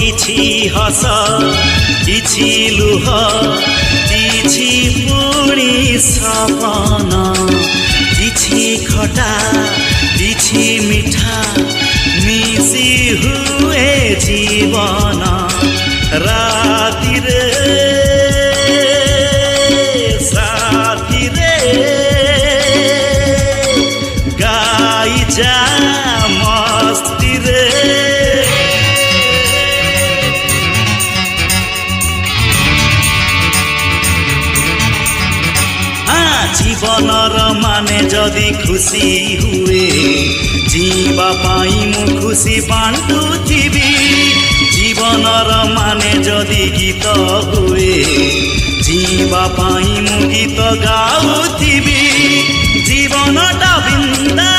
କିଛି ହସ କିଛି ଲୁହ କିଛି ପୁଣି ସପନ କିଛି ଖଟା କିଛି ମିଠା ମିଶି ହୁଏ ଜୀବନ ରାତିରେ ସାଥିରେ ଗାଇ ଯା ମସ୍ତିରେ জীবনর মানে যদি খুশি হুয়ে জীবা পাই মু খুশি বাঁটুথিবি জীবনর মানে যদি গীত হুয়ে জীবা পাই মু গীত গাউথিবি জীবনটা বৃন্দা